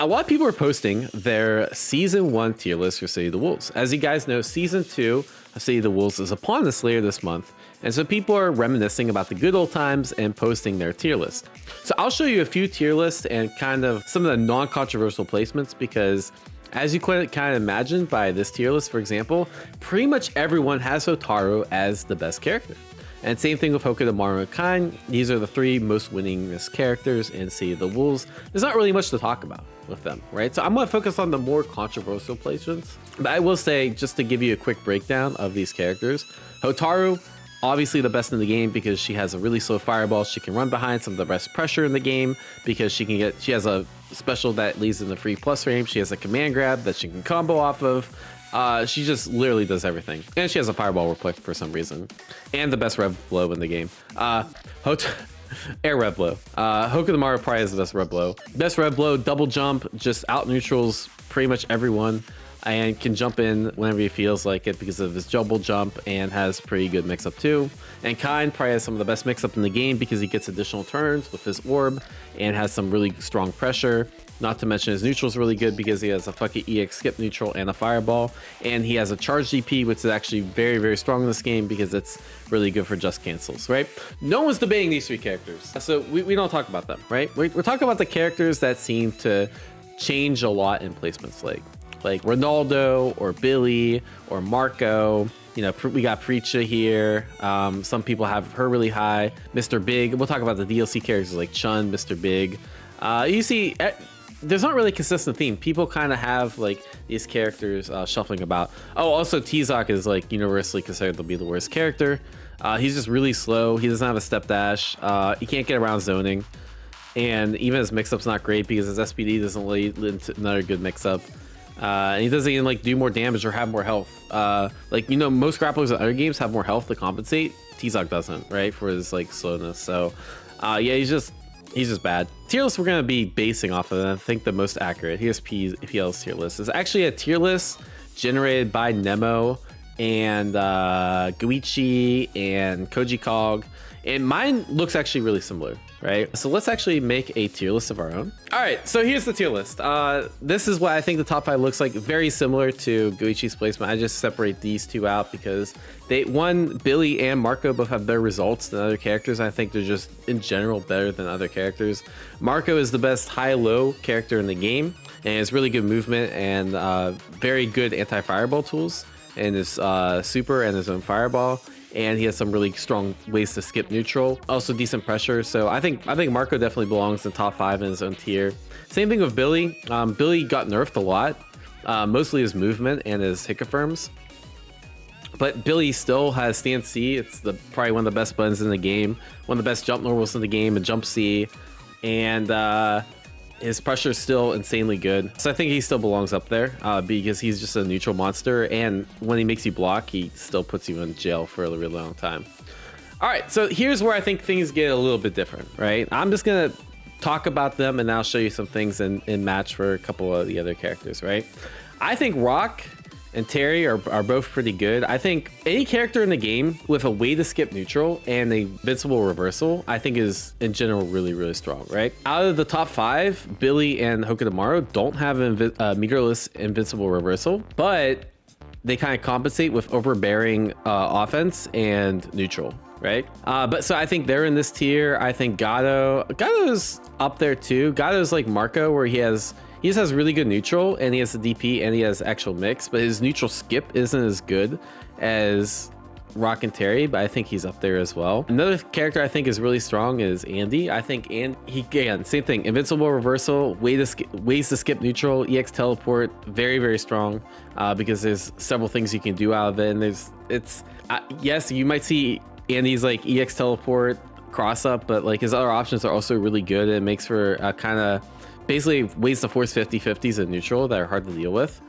A lot of people are posting their season 1 tier list for City of the Wolves. As you guys know, season 2 of City of the Wolves is upon us later this month. And so people are reminiscing about the good old times and posting their tier list. So I'll show you a few tier lists and kind of some of the non-controversial placements, because as you kind of imagine by this tier list, for example, pretty much everyone has Hotaru as the best character. And same thing with Hokutomaru and Kain. These are the 3 most winningest characters in City of the Wolves. There's not really much to talk about with them, right? So I'm going to focus on the more controversial placements. But I will say, just to give you a quick breakdown of these characters, Hotaru, obviously the best in the game because she has a really slow fireball. She can run behind some of the best pressure in the game because she has a special that leads in the free plus range. She has a command grab that she can combo off of. She just literally does everything. And she has a fireball replik for some reason. And the best rev blow in the game. Air rev blow. Hokutomaru probably has the best rev blow. Best rev blow, double jump, just out neutrals pretty much everyone. And can jump in whenever he feels like it because of his double jump, and has pretty good mix-up too. And Kain probably has some of the best mix-up in the game because he gets additional turns with his orb and has some really strong pressure. Not to mention his neutral is really good because he has a fucking EX skip neutral and a fireball. And he has a charge DP, which is actually very, very strong in this game because it's really good for just cancels, right? No one's debating these 3 characters. So we don't talk about them, right? We're talking about the characters that seem to change a lot in placements, like Ronaldo or Billy or Marco. You know, we got Preecha here. Some people have her really high. Mr. Big. We'll talk about the DLC characters like Chun, Mr. Big. You see, there's not really a consistent theme. People kind of have like these characters shuffling about. Oh, also Tizoc is like universally considered to be the worst character. He's just really slow. He doesn't have a step dash. He can't get around zoning. And even his mix-up's not great because his SPD doesn't lead into another good mix-up. And he doesn't even like do more damage or have more health. Like, you know, most grapplers in other games have more health to compensate. Tizoc doesn't, right? For his like slowness. So yeah, he's just bad. Tier list we're gonna be basing off of, and I think the most accurate PL's tier list is actually a tier list generated by Nemo and Guichi and Koji Kog. And mine looks actually really similar, right? So let's actually make a tier list of our own. All right, so here's the tier list. This is what I think the top 5 looks like, very similar to Guichi's placement. I just separate these 2 out because Billy and Marco both have better results than other characters. I think they're just in general better than other characters. Marco is the best high-low character in the game and has really good movement and very good anti-fireball tools in his super and his own fireball. And he has some really strong ways to skip neutral, also decent pressure. So I think Marco definitely belongs in top 5 in his own tier. Same thing with Billy. Billy got nerfed a lot, mostly his movement and his hit confirms. But Billy still has stand C. It's probably one of the best buttons in the game, one of the best jump normals in the game, and jump C. And his pressure is still insanely good. So I think he still belongs up there because he's just a neutral monster. And when he makes you block, he still puts you in jail for a really long time. All right, so here's where I think things get a little bit different, right? I'm just gonna talk about them and I'll show you some things in match for a couple of the other characters, right? I think Rock and Terry are both pretty good. I think any character in the game with a way to skip neutral and a invincible reversal, I think is in general really, really strong, right? Out of the top 5, Billy and Hokutomaru don't have a meterless invincible reversal, but they kind of compensate with overbearing offense and neutral, right? But so I think they're in this tier. I think Gato's up there too. Gato's like Marco, where he just has really good neutral and he has the DP and he has actual mix, but his neutral skip isn't as good as Rock and Terry, but I think he's up there as well. Another character I think is really strong is Andy. I think again, same thing, invincible reversal, ways to skip neutral, EX teleport, very, very strong because there's several things you can do out of it. And yes, you might see Andy's like EX teleport cross up, but like his other options are also really good. It makes for kind of basically ways to force 50-50s in neutral that are hard to deal with.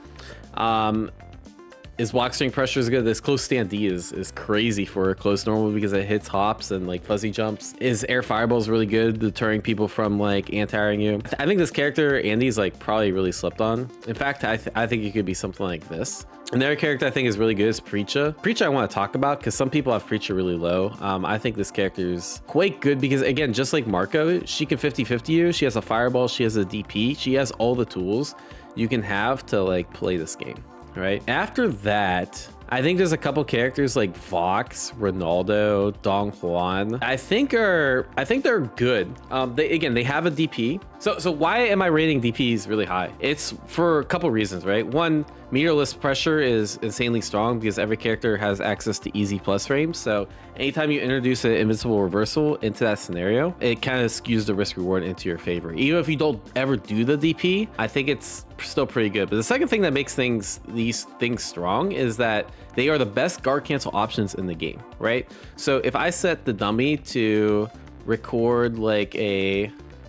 His block string pressure is good. This close stand D is crazy for close normal because it hits hops and like fuzzy jumps. His air fireball is really good, deterring people from like anti-airing you. I think this character, Andy's like probably really slept on. In fact, I think it could be something like this. Another character I think is really good is Preecha. Preecha I want to talk about because some people have Preecha really low. I think this character is quite good because, again, just like Marco, she can 50-50 you. She has a fireball, she has a DP, she has all the tools you can have to like play this game, right? After that, I think there's a couple characters like Vox, Ronaldo, Donghwan. I think they're good. They have a DP. So why am I rating DPs really high? It's for a couple reasons, right? One, meterless pressure is insanely strong because every character has access to easy plus frames. So anytime you introduce an invincible reversal into that scenario, it kind of skews the risk reward into your favor. Even if you don't ever do the DP, I think it's still pretty good. But the second thing that makes these things strong is that they are the best guard cancel options in the game, right? So if I set the dummy to record like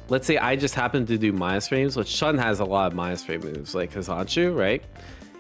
let's say I just happen to do minus frames, which Chun has a lot of minus frame moves like his Hanshu, right?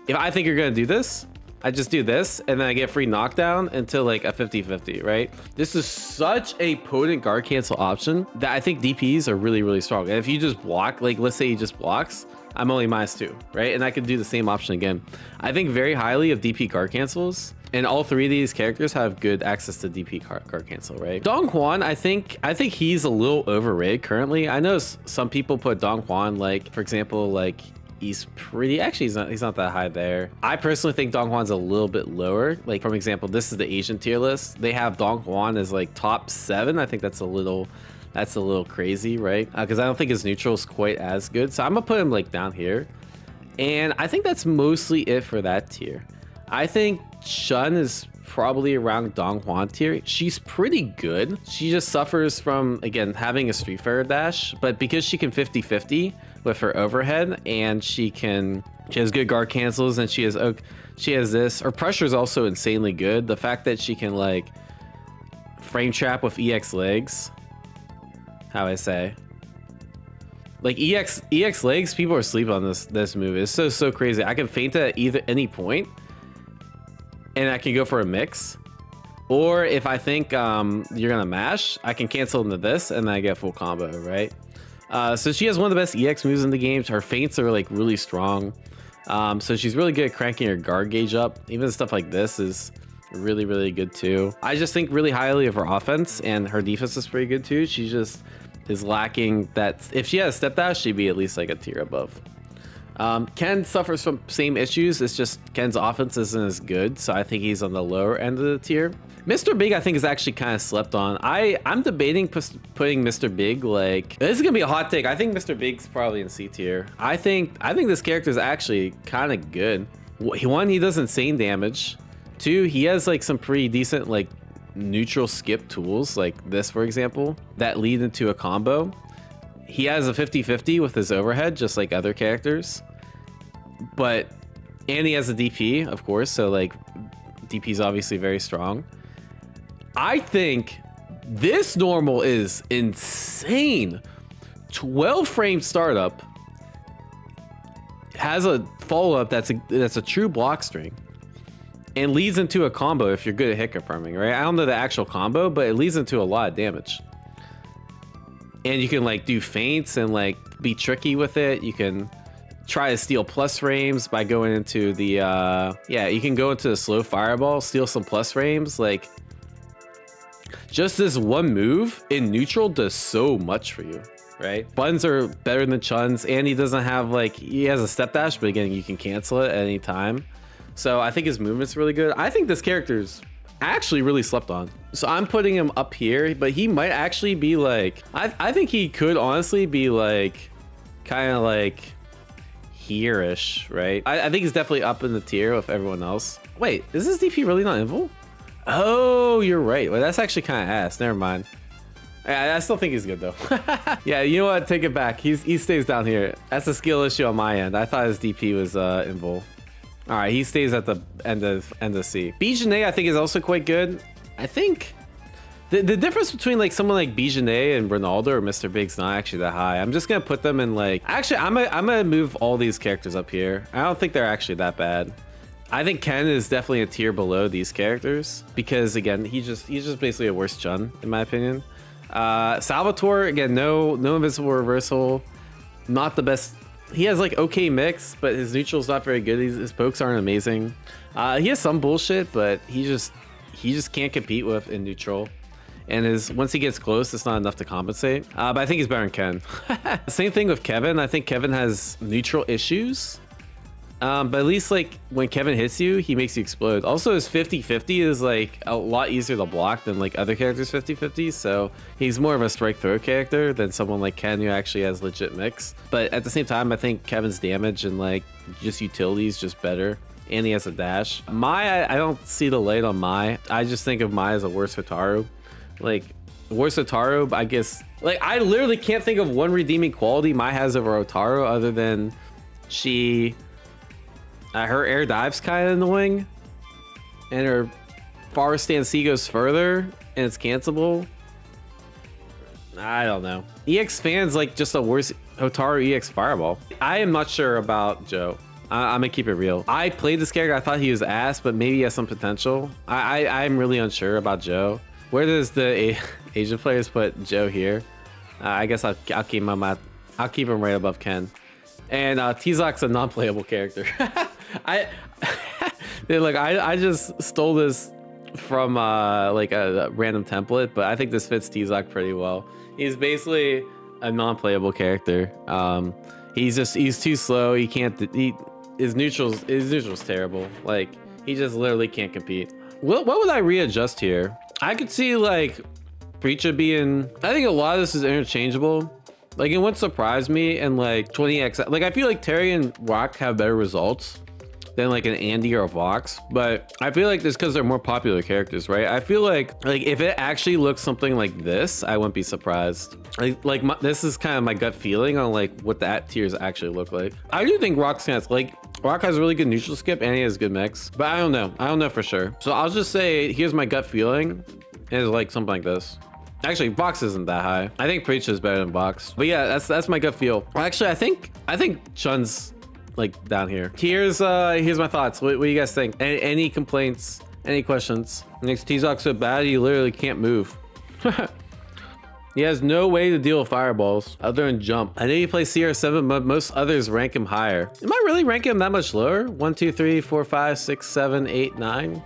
If I think you're gonna do this, I just do this and then I get free knockdown until like a 50-50, right? This is such a potent guard cancel option that I think DPs are really, really strong. And if you just block, like let's say he just blocks, I'm only -2, right? And I could do the same option again. I think very highly of DP guard cancels, and all three of these characters have good access to DP guard cancel, right? Donghwan, I think he's a little overrated currently. I know some people put Donghwan, like for example, like he's pretty, actually he's not that high there. I personally think Donghwan's a little bit lower. Like for example, this is the Asian tier list. They have Donghwan as like top 7. I think that's a little crazy, right? Because I don't think his neutral is quite as good. So I'm gonna put him like down here. And I think that's mostly it for that tier. I think Chun is probably around Donghwan tier. She's pretty good. She just suffers from, again, having a Street Fighter dash, but because she can 50-50 with her overhead and she has good guard cancels and she has this. Her pressure is also insanely good. The fact that she can like frame trap with EX legs, how I say, like EX legs, people are sleeping on this move. It's so crazy. I can feint at any point and I can go for a mix, or if I think you're gonna mash, I can cancel into this and then I get full combo, right? So she has one of the best EX moves in the game. Her feints are like really strong, so she's really good at cranking her guard gauge up. Even stuff like this is really, really good too. I just think really highly of her offense, and her defense is pretty good too. She just is lacking that. If she had a step dash, she'd be at least like a tier above. Ken suffers from same issues. It's just Ken's offense isn't as good, so I think he's on the lower end of the tier. Mr. Big, I think, is actually kind of slept on. I'm debating putting Mr. Big, like, this is gonna be a hot take. I think Mr. Big's probably in C tier. I think this character is actually kind of good. One, he does insane damage. Two, he has like some pretty decent like neutral skip tools, like this for example, that lead into a combo. He has a 50-50 with his overhead, just like other characters, and he has a DP, of course, so like DP is obviously very strong. I think this normal is insane. 12 frame startup, has a follow-up that's a true block string, and leads into a combo if you're good at hit confirming, right? I don't know the actual combo, but it leads into a lot of damage. And you can like do feints and like be tricky with it. You can try to steal plus frames by going into the you can go into the slow fireball, steal some plus frames. Like, just this one move in neutral does so much for you, right? Buttons are better than Chun's, and he doesn't have like, he has a step dash, but again, you can cancel it at any time. So I think his movement's really good. I think this character's actually really slept on. So I'm putting him up here, but he might actually be like, I think he could honestly be like, kind of like here-ish, right? I think he's definitely up in the tier with everyone else. Wait, is this DP really not invul? Oh, you're right. Well, that's actually kind of ass. Never mind. I still think he's good though. Yeah, you know what? Take it back. He stays down here. That's a skill issue on my end. I thought his DP was invul. All right, he stays at the end of C. Jenet, I think, is also quite good. I think the difference between like someone like Jenet and Ronaldo or Mr. Big's not actually that high. I'm just gonna put them in like, actually I'm gonna move all these characters up here. I don't think they're actually that bad. I think Ken is definitely a tier below these characters because again, he's just basically a worse Chun in my opinion. Salvatore, again, no invisible reversal, not the best. He has like okay mix, but his neutral's not very good. His pokes aren't amazing. He has some bullshit, but he just can't compete with in neutral. And once he gets close, it's not enough to compensate. But I think he's better than Ken. Same thing with Kevin. I think Kevin has neutral issues. But at least like when Kevin hits you, he makes you explode. Also, his 50-50 is like a lot easier to block than like other characters 50-50. So he's more of a strike throw character than someone like Ken who actually has legit mix. But at the same time, I think Kevin's damage and like just utility is just better. And he has a dash. Mai, I don't see the light on Mai. I just think of Mai as a worse Hotaru. Like worse Hotaru, I guess. Like I literally can't think of one redeeming quality Mai has over Hotaru other than she... her air dive's kind of annoying, and her forest stand C goes further, and it's cancelable. I don't know. EX fans like just a worse Hotaru EX Fireball. I am not sure about Joe. I'm gonna keep it real. I played this character. I thought he was ass, but maybe he has some potential. I'm really unsure about Joe. Where does the Asian players put Joe here? I guess I'll keep him right above Ken. And Tizoc's a non-playable character. Look, I just stole this from like a random template, but I think this fits Tizoc pretty well. He's basically a non-playable character. He's too slow. He can't. His neutral's terrible. Like he just literally can't compete. What would I readjust here? I could see like Preecha being. I think a lot of this is interchangeable. Like it wouldn't surprise me in like 20x. Like I feel like Terry and Rock have better results than like an Andy or a Vox, but I feel like this because they're more popular characters, right? I feel like if it actually looks something like this, I wouldn't be surprised. This is kind of my gut feeling on like what that tiers actually look like. I do think Rock has a really good neutral skip and he has good mix, but I don't know for sure. So I'll just say here's my gut feeling, and it's like something like this. Actually, Vox isn't that high. I think Preecha is better than Vox. But yeah, that's my gut feel. Actually, I think Chun's like down here. Here's my thoughts. What do you guys think? Any complaints? Any questions? Next, Tizoc's so bad he literally can't move. He has no way to deal with fireballs other than jump. I know you play CR7, but most others rank him higher. Am I really ranking him that much lower? 1, 2, 3, 4, 5, 6, 7, 8, 9.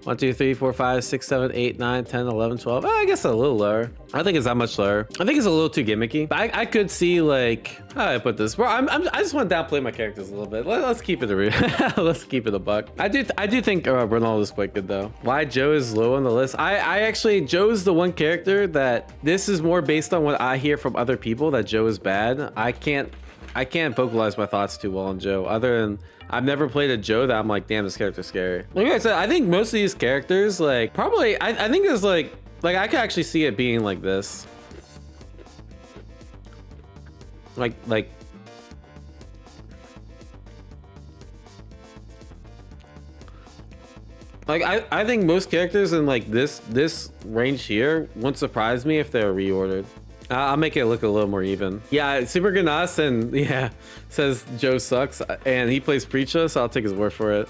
1, 2, 3, 4, 5, 6, 7, 8, 9, 10, 11, 12. I guess a little lower. I think it's that much lower. I think it's a little too gimmicky. But I could see like how I put this. Bro, I just want to downplay my characters a little bit. Let's keep it a real. Let's keep it a buck. I do think Ronaldo is quite good though. Why Joe is low on the list? I actually Joe's the one character that this is more based on what I hear from other people that Joe is bad. I can't vocalize my thoughts too well on Joe, other than I've never played a Joe that I'm like, damn, this character's scary. Like I said, I think most of these characters, like probably, I think there's like I could actually see it being like this. Like I think most characters in like this range here wouldn't surprise me if they're reordered. I'll make it look a little more even. Yeah, Super Ganas and yeah, says Joe sucks and he plays Preecha, so I'll take his word for it.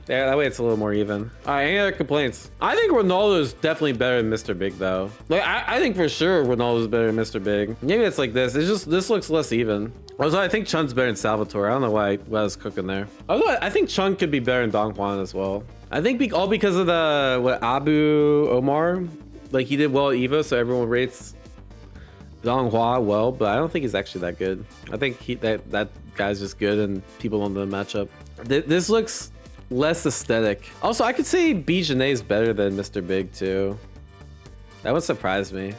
Yeah, that way it's a little more even. All right, any other complaints? I think Ronaldo is definitely better than Mr. Big though. Like I think for sure Ronaldo's better than Mr. Big. Maybe it's like this. It's just this looks less even. Also, I think Chun's better than Salvatore. I don't know why I was cooking there. Although I think Chun could be better than Donghwan as well. I think all because of the Abu Omar. Like he did well at Evo, so everyone rates Donghwan well, but I don't think he's actually that good. I think that guy's just good and people don't know the matchup. This looks less aesthetic. Also, I could say Jenet is better than Mr. Big too. That would surprise me.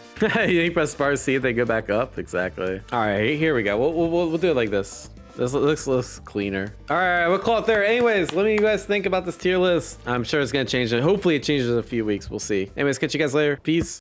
You press bar C, they go back up. Exactly. All right, here we go. We'll do it like this. This looks cleaner. All right, we'll call it there. Anyways, let me you guys think about this tier list. I'm sure it's gonna change. Hopefully it changes in a few weeks. We'll see. Anyways, catch you guys later. Peace.